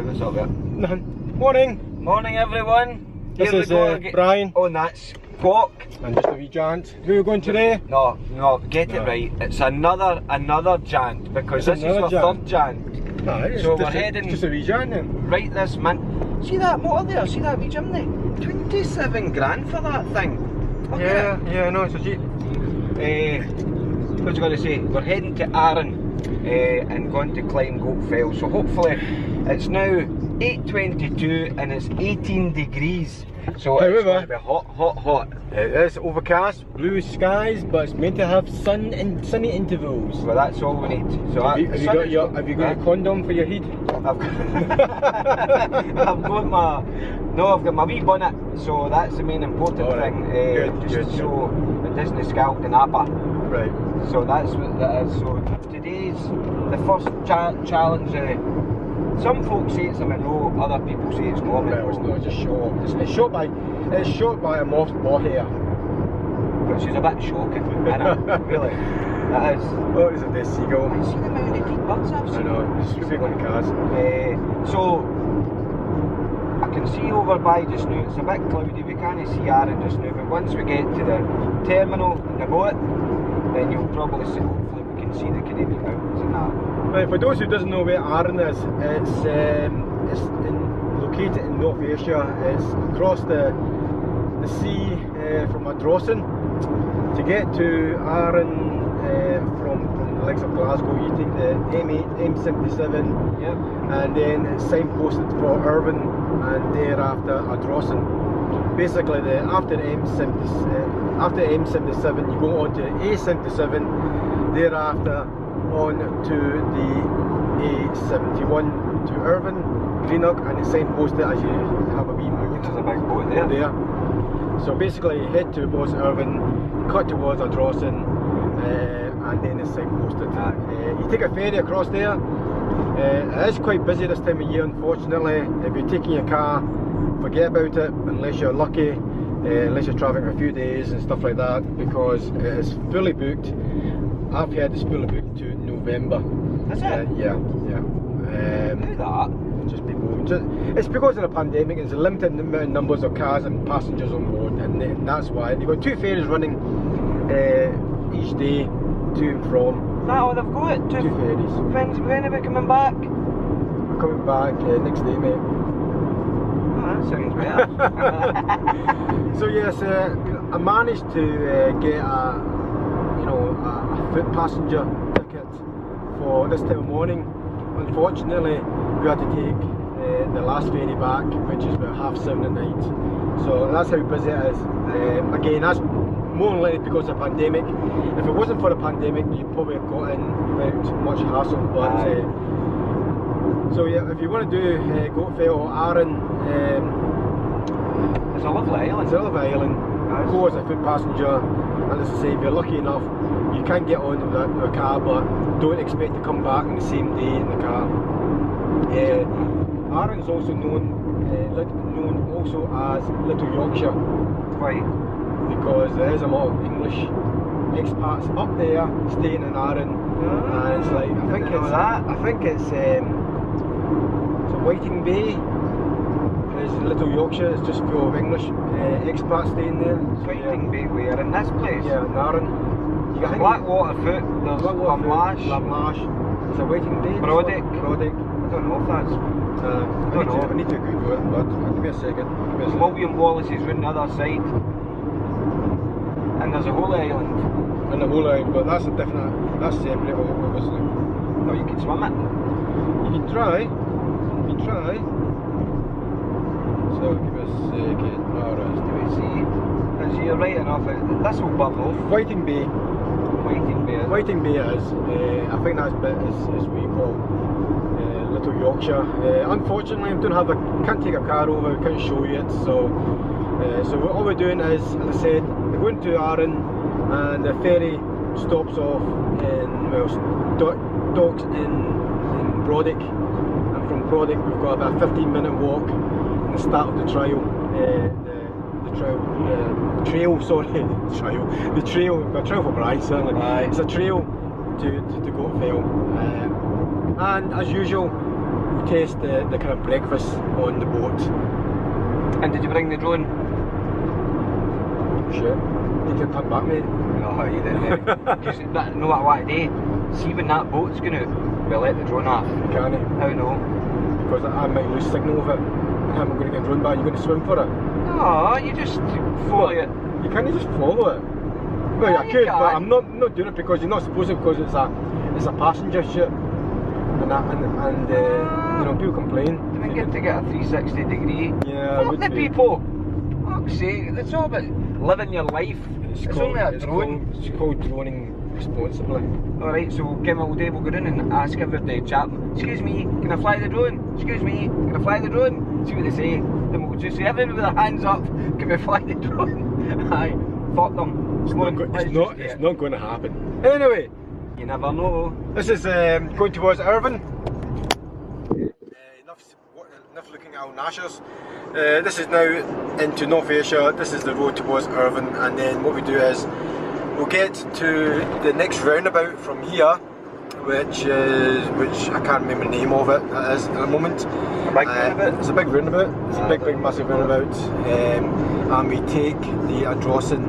what's up there? Morning. Morning everyone. This Here is we go again. Brian. Oh, and that's Quack. And just a wee jant. Where are we going today? No, get it right. It's another jant because It's this is our another third jant. No, it's So just we're heading just a wee jant then. right this minute. See that motor there? See that wee chimney? 27 grand for that thing. Okay. Yeah, no, it's a cheap. What's I going to say? We're heading to Arran and going to climb Goatfell. So hopefully it's now 8:22 and it's 18 degrees. So it's going to be hot. It is overcast, blue skies, but it's meant to have sun and sunny intervals. Well, that's all we need. So have you got a condom for your heat? I've got my wee bonnet, so that's the main important thing. Good. So it doesn't scald the napper. Right. So that's what that is. So today's the first challenge. Some folks say it's a Munro, other people say it's not. No, it's not. It's short. It's shot by a moth hair. Which is a bit shocking. I know, really. That is. Oh, isn't this seagull? I see the amount of deep birds I've seen. I know. It's swooping on cars. So I can see over by just now. It's a bit cloudy. We can't see Arran just now. But once we get to the terminal and the boat, then you'll probably see. Hopefully, we can see the Canadian mountains and that. Right, for those who doesn't know where Arran is, it's located in North Ayrshire. It's across the sea from Arran. To get to Arran from the likes of Glasgow, you take the M8, M77, yep. And then it's signposted for Irvine and thereafter Arran. Basically, after M77, you go on to A77, thereafter on to the A71 to Irvine, Greenock, and it's signposted as you have a wee mountain. There's a big boat there. So basically, you head towards Irvine, cut towards Arran, and then it's signposted. You take a ferry across there. It is quite busy this time of year, unfortunately. If you're taking your car, forget about it unless you're lucky, unless you're travelling for a few days and stuff like that, because it is fully booked. I've heard it's fully booked to November. Is it? Yeah. Who that? Just people. It's because of the pandemic. There's a limited numbers of cars and passengers on board, and that's why they've got 2 ferries running each day to and from. That all they've got? 2 ferries. When are we coming back? We're coming back next day, mate. Oh, that sounds better. So yes, I managed to get a foot passenger ticket for this time of morning. Unfortunately, we had to take the last ferry back, which is about 7:30 at night. So that's how busy it is. Again, that's more than likely because of the pandemic. If it wasn't for the pandemic, you'd probably have got in without much hassle. But so yeah, if you want to do Goatfell or Arran, it's a lovely island. It's a lovely island. Go as a foot passenger, and as I say, if you're lucky enough, you can get on with a car, but don't expect to come back on the same day in the car. Arran is also known also as Little Yorkshire. Why? Because there is a lot of English expats up there staying in Arran, and it's like I think it's Whiting Bay. Is Little Yorkshire. It's just full of English expats staying there. Whiting Bay, where in this place? Yeah, in Arran. There's Blackwater Foot, there's Calmac, there's a Whiting Bay. Brodick. I don't know if that's. I need to Google it, but give me a second. William Wallace is round the other side, and there's a whole island. And the whole island, but that's separate, obviously. No, you can swim it. You can try. So give us a second. Alright. Do we see? Because you're right enough. This will burn off. Whiting Bay. Whiting Bay is. I think that's bit is what you call Little Yorkshire. Unfortunately, can't take a car over. We can't show you it. So all we're doing is, as I said, we're going to Arran, and the ferry stops off in docks in Brodick, and from Brodick we've got about a 15-minute walk. The start of the trail, the trail for Brian certainly. It's a trail to Goatfell, and as usual, we'll test the kind of breakfast on the boat. And did you bring the drone? Shit. Did you come back, mate? No, you didn't. Just, know what I want to do? See when that boat's going out, we'll let the drone off. Can it? How no? Because I might lose signal of it. And I'm going to get drone back. You're going to swim for it? No, you just follow it. You can't just follow it. Well, Yeah, I you could, can. but I'm not doing it because you're not supposed to, because it's a passenger ship. And you know, people complain. I get to get a 360 degree. Yeah, Fuck would the be. people. Fuck's sake, it's all about living your life. It's only a drone. It's called droning responsibly. Alright, so we'll go in and ask everybody, chat them, excuse me, can I fly the drone? Excuse me, can I fly the drone? See what they say. Then we'll just say, everyone with their hands up, can we fly the drone? Aye, fuck them. It's not going to happen. Anyway, you never know. this is going towards Arran. Enough looking at our nashers. This is now into North Ayrshire. This is the road towards Arran, and then what we do is we'll get to the next roundabout from here, which I can't remember the name of it. That is at the moment. A big roundabout? It's a big roundabout. It's a big massive roundabout, and we take the Ayrshire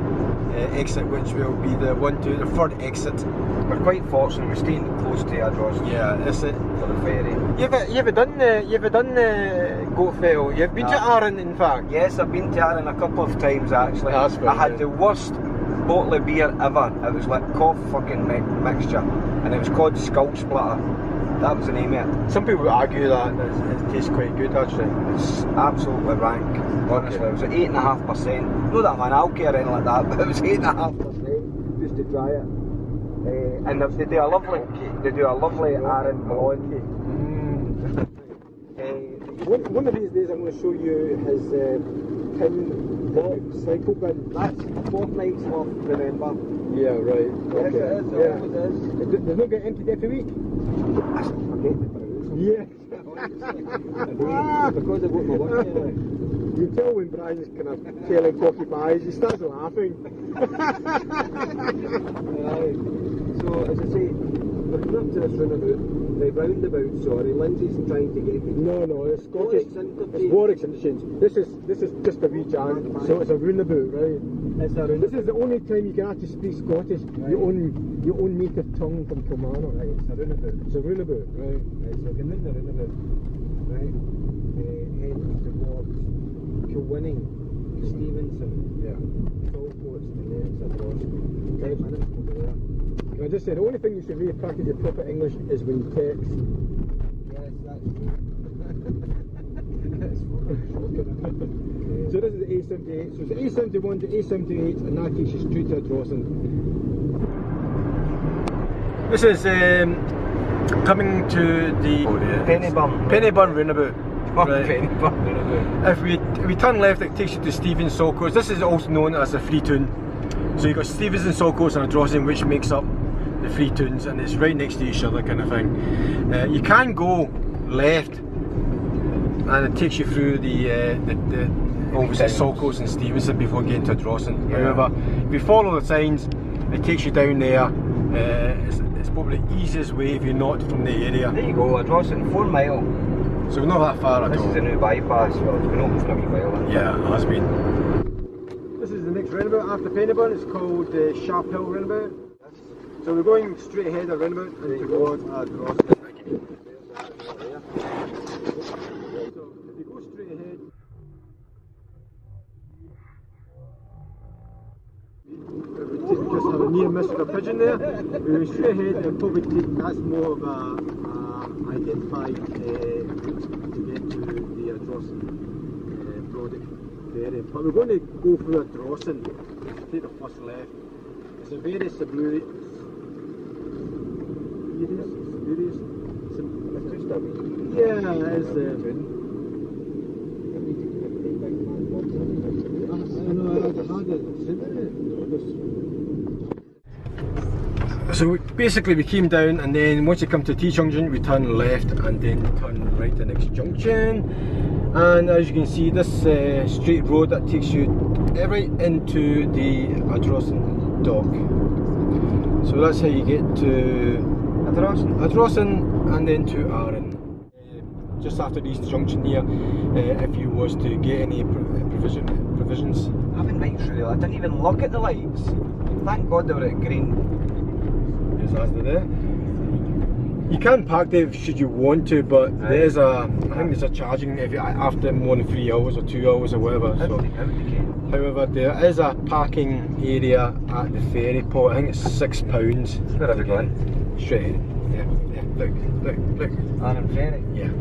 exit, which will be the third exit. We're quite fortunate, we're staying close to Ayrshire. Yeah, that's it. For the ferry. You ever done Goatfell? You've been to Arran, in fact. Yes, I've been to Arran a couple of times actually. That's fair, I had yeah. the worst bottle of beer ever. It was like cough fucking mixture, and it was called Skull Splitter. That was the name of it. Some people would argue that it tastes quite good actually. It's absolutely rank, honestly. It was at 8.5%. Not that I'm an alky or anything like that, but it was 8.5% just to try it. And they do a lovely Arran blonde. One of these days I'm going to show you his tin cycle bin. That's fortnight's worth, remember? Yeah, right. Yes, Okay. it is. It always is. Does not get emptied every week? I forget the price. Yeah. Because I got my work here. You tell when Brian's kind of telling coffee pies, he starts laughing. Right. So, as I say, we're coming up to this roundabout, sorry, Lindsay's trying to get me. No, it's Scottish. Warwick's It's Warwick's interchange. This is just a wee jant, so it's a roundabout, right? It's a This is the only time you can actually speak Scottish, Right. your own native tongue from Calmac. Right, it's a roundabout. It's a roundabout, right? Right, so we're in the roundabout, right, heading towards Kilwinning, Stevenson, Yeah. Saltcoats, and then it's across. 10 minutes from there. Can I just say, the only thing you should really practice your proper English is when you text. Yes, that's true. That's fucking So this is the A78, so it's the A71 to A78, and that takes you straight to Ayrshire. This is coming to the Pennyburn roundabout. Right. Pennyburn roundabout. If we turn left, it takes you to Stevens Saltcoats. This is also known as the Free Toon. So you've got Stevens and Saltcoats and Ayrshire, which makes up the Free Toons, and it's right next to each other, kind of thing. You can go left, and it takes you through the obviously Saltcoats and Stevenson before getting to Ayrshire. Yeah. However, if you follow the signs, it takes you down there. It's probably the easiest way if you're not from the area. There you go, Ayrshire, 4 mile. So we're not that far at This all. is a new bypass, well, it's been open for a wee while. Yeah, it has been. This is the next roundabout after Pennyburn. It's called Sharp Hill roundabout. So we're going straight ahead of roundabout and towards Ayrshire. So if you go straight ahead, we just have a near miss with a pigeon there. We go straight ahead and probably that's more of a identified route to get to the Ayrshire product area. But we're going to go through Ayrshire, take the first left. It's a very spurious. It's just a wee... Yeah, it is. So basically we came down, and then once you come to T junction we turn left and then turn right to the next junction, and as you can see this straight road that takes you right into the Ayrshire dock. So that's how you get to Ayrshire and then to Arran. just after the East Junction here, if you was to get any provisions. I haven't right through. I didn't even look at the lights. Thank God they were at green. Yes, as they're there. You can park there should you want to, but right. There's I think there's a charging if you, after more than 3 hours or 2 hours or whatever. So, however, there is a parking area at the ferry port. I think it's £6. Where are we going? Straight in. Yeah. Look. Arran ferry. Yeah.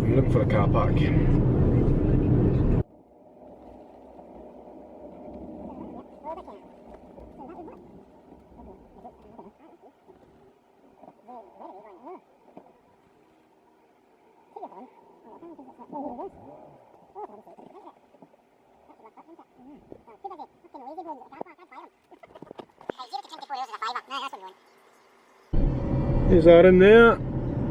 I'm looking for a car park. Is Arran there?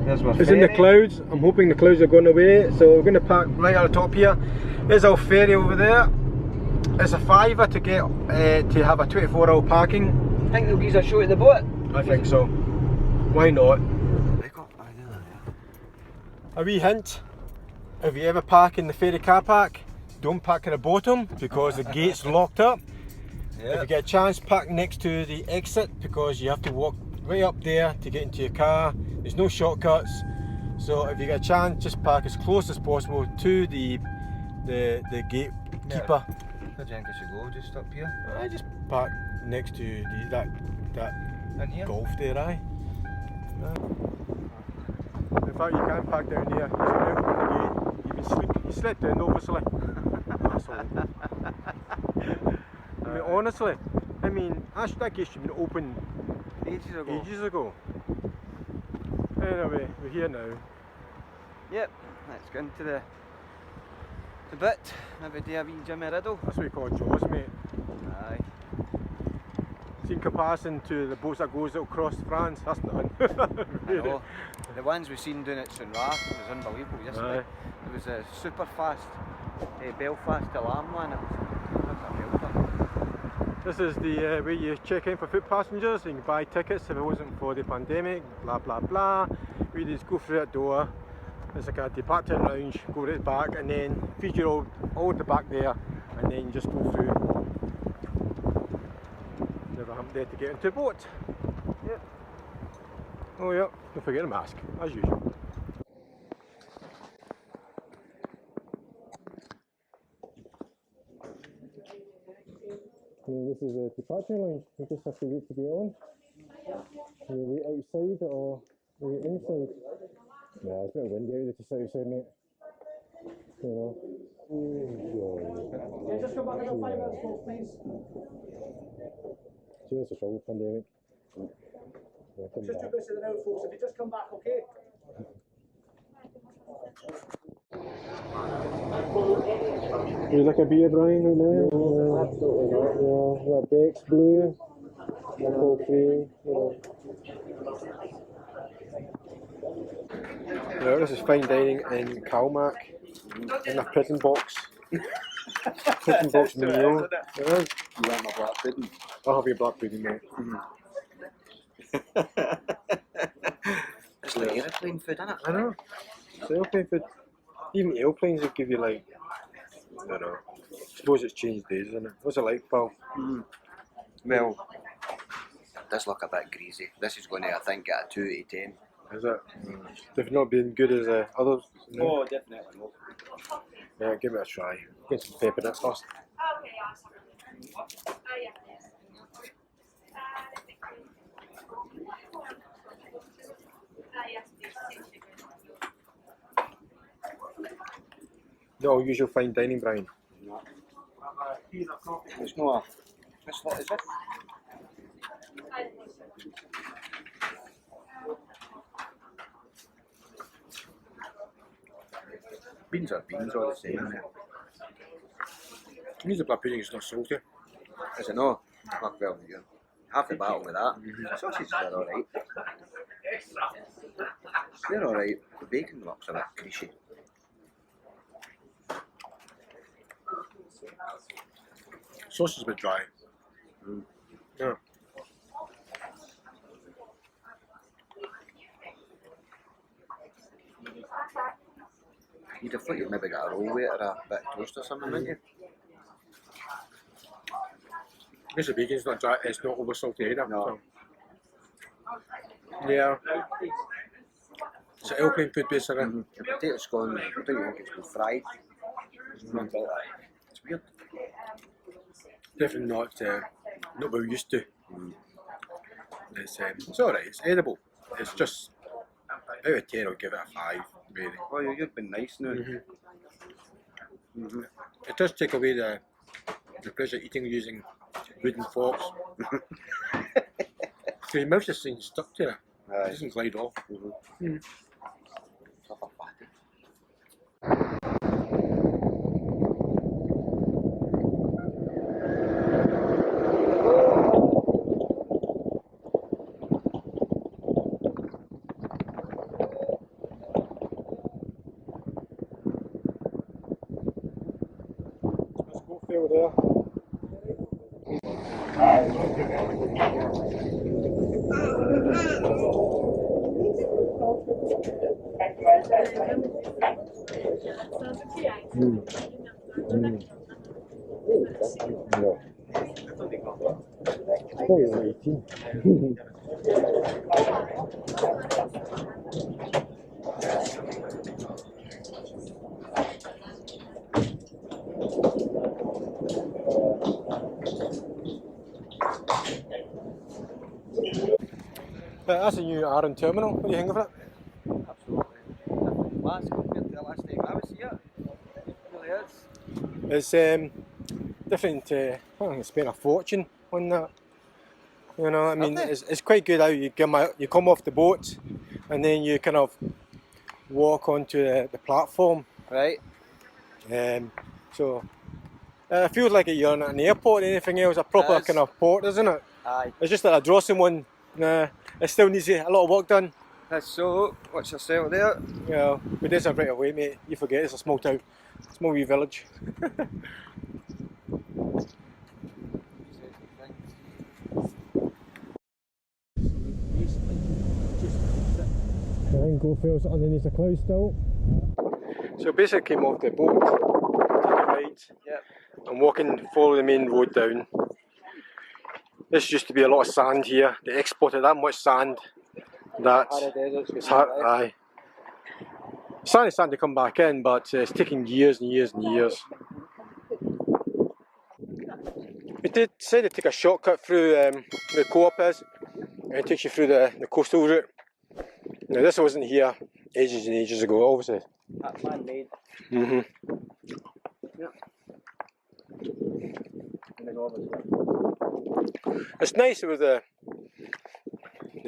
It's in the clouds. I'm hoping the clouds are going away. So we're going to park right at the top here. There's our ferry over there. It's a £5 to get to have a 24-hour parking. I think they'll give us a show at the boat. I think so. Why not? A wee hint: if you ever park in the ferry car park, don't park at the bottom because the gate's locked up. Yep. If you get a chance, park next to the exit because you have to walk right up there to get into your car. There's no shortcuts, so if you get a chance, just park as close as possible to the gatekeeper. Where do you think I should go? Just up here? I just park next to that In here? golf there, aye. In fact, you can park down here. Just go out the gate. You slept in, obviously. Asshole. I mean, honestly, that gate should have been open ages ago. Anyway, we're here now. Yep, let's go into the bit. Maybe do a wee Jimmy Riddle. That's what we call Jaws, mate. Aye. See, in comparison to the boats that goes across France, that's nothing. Really. I know. The ones we've seen doing at Munro was unbelievable yesterday. It was a super fast Belfast to Lamland. It was a belter. This is the where you check in for foot passengers. You can buy tickets if it wasn't for the pandemic, blah blah blah. We just go through that door. It's like a departure lounge, go right back and then feature all at the back there and then just go through. Never happened there to get into the boat. Yep. Oh yeah, don't forget the mask, as usual. This is a departure lounge. You just have to wait to get on. You wait outside or wait inside. Yeah, it's a bit windy out there to sit outside, mate. You know. Yeah, just come back in 5 minutes, folks, please. See, that's a struggle pandemic. Just too busy now, folks. If you just come back, okay? Would you like a beer, Brian, right now? No, absolutely not. Yeah, Beck's Blue, Apple Cream, Yeah, this is fine dining in Calmac, in a prison box. Prison box meal. You want my black pudding? I'll have your black pudding, mate. It's like airplane food, isn't it? I know. It's airplane food. Even airplanes will give you like, I don't know. I suppose it's changed days, isn't it? What's it like, pal? Well, it does look a bit greasy. This is going to, I think, get a 2 out of 10. Is it? They've not been good as others? No? Oh, definitely not. Yeah, give it a try. Get some pepper in it first. No usual fine dining, Brian. No. It's not. What is it? Beans are beans, all the same. These are black pudding, it's not salty. Is it not? Oh, well, yeah. Half the battle with that. Sausages are alright. They're alright. The bacon looks a bit greasy. Sauce is a bit dry. Yeah. You'd have thought you'd maybe got a roll weight or a bit of toast or something, wouldn't you? Because the bacon's not dry, it's not over salty either. No. So. Yeah. It's an airplane food base, isn't it? The potato scone, I don't think it's been fried. It's not about that. It's weird. Definitely not what we used to. It's alright, it's edible. It's just, out of 10 I'll give it a 5, really. Oh, you've been nice now. It does take away the pleasure of eating using wooden forks. So your mouth just seems stuck to it. It doesn't glide off. Let's go feel there. That's a new Arran terminal. What do you think of it? Absolutely. Different class compared to the last time I was here. It really is. It's different. I think I spent a fortune on that. You know, I mean, it's quite good how you come off the boat, and then you kind of walk onto the platform. Right. So it feels like you're in an airport. Anything else, a proper kind of port, isn't it? Aye. It's just that a Drossing one. It still needs a lot of work done. So, what's your sale there? Yeah, but there's a right away, mate. You forget it's a small town, small wee village. Goatfell's underneath the clouds still. So basically came off the boat, taking a ride. Yep. I'm walking, follow the main road down. This used to be a lot of sand here. They exported that much sand that it's hard. Aye. It's starting to come back in, but it's taking years and years and years. We did say to take a shortcut through where the co-op is, and it takes you through the coastal route. Now this wasn't here ages and ages ago, obviously. That's man-made. Yep. It's nice with the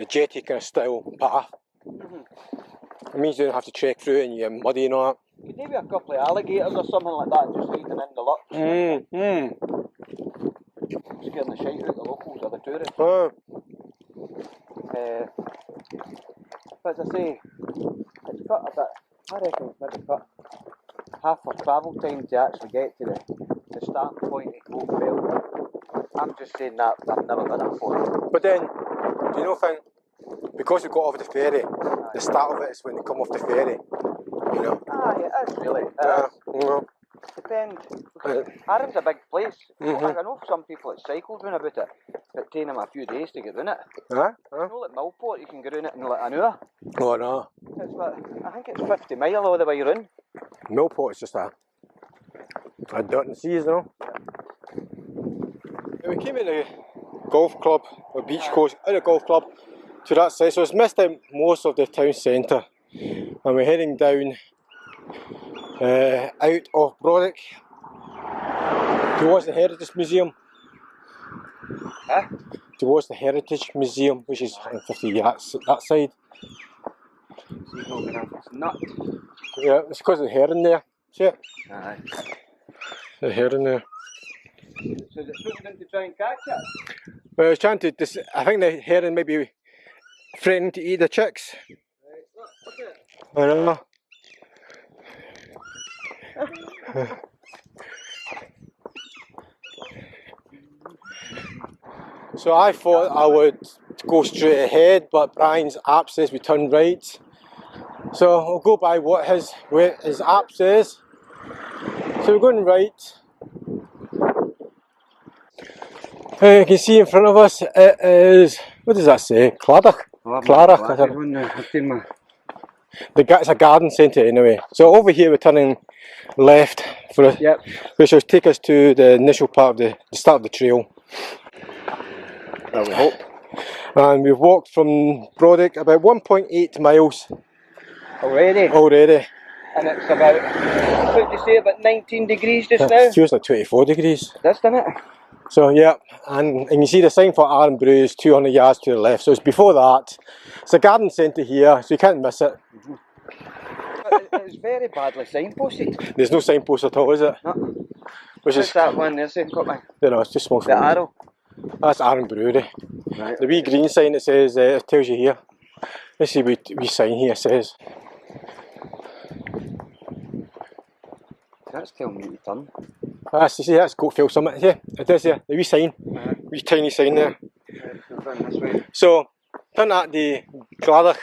jetty kind of style path. It means you don't have to trek through it and you get muddy and all that. Could maybe a couple of alligators or something like that just feeding in the lurch. Scaring the shite out of the locals or the tourists. But as I say, it's cut a bit. I reckon it's maybe cut half our travel time to actually get to the starting point at Goatfell. I'm just saying that I've never done it before. But then, do you know thing? Because we got off the ferry, the start of it is when they come off the ferry. You know? Aye, it is really. Depends. Arran's a big place. I know some people that cycled round about it, but it takes them a few days to get round it. You know, like Millport, you can go round it in like an hour. Oh no. It's like, I think it's 50 mile all the way round. Millport is just a dirt and seas, you know. And we came in the golf club, or beach course, out of the golf club to that side, so it's missed out most of the town centre. And we're heading down out of Brodick towards the Heritage Museum. Huh? Towards the Heritage Museum, which is 150 yards that side. It's nut. Yeah, it's because of the heron there. See it? Aye. The heron there. So is it swooping in to try and catch it? Well, I was trying to, I think the heron may be threatening to eat the chicks. Right, look at it. I know. So I thought I would go straight ahead, but Brian's app says we turn right. So I'll go by what his app says. So we're going right. You can see in front of us it is, what does that say? Cladach? Clarach, I don't know. It's a garden centre anyway. So over here we're turning left for a, Yep. which will take us to the initial part of the start of the trail. I would hope. And we've walked from Brodick about 1.8 miles Already? And it's about, what did you say, about 19 degrees just now? It feels like 24 degrees. That's done it. So yeah, and you see the sign for Arran Brew is 200 yards to the left, so it's before that. It's a garden centre here, so you can't miss it. It's very badly signposted. There's no signpost at all, is it? No. Which What's is that one there's in Calmac? No, it's just small. The arrow? That's Arran Brewery. Right. The wee green sign that says, it tells you here. Let's see what wee sign here says. That's telling me to turn. That's, you see, that's Goatfell Summit. Yeah, it is there. The wee sign. Wee tiny sign there. Right, so we're going this way. So, turn at the Gladach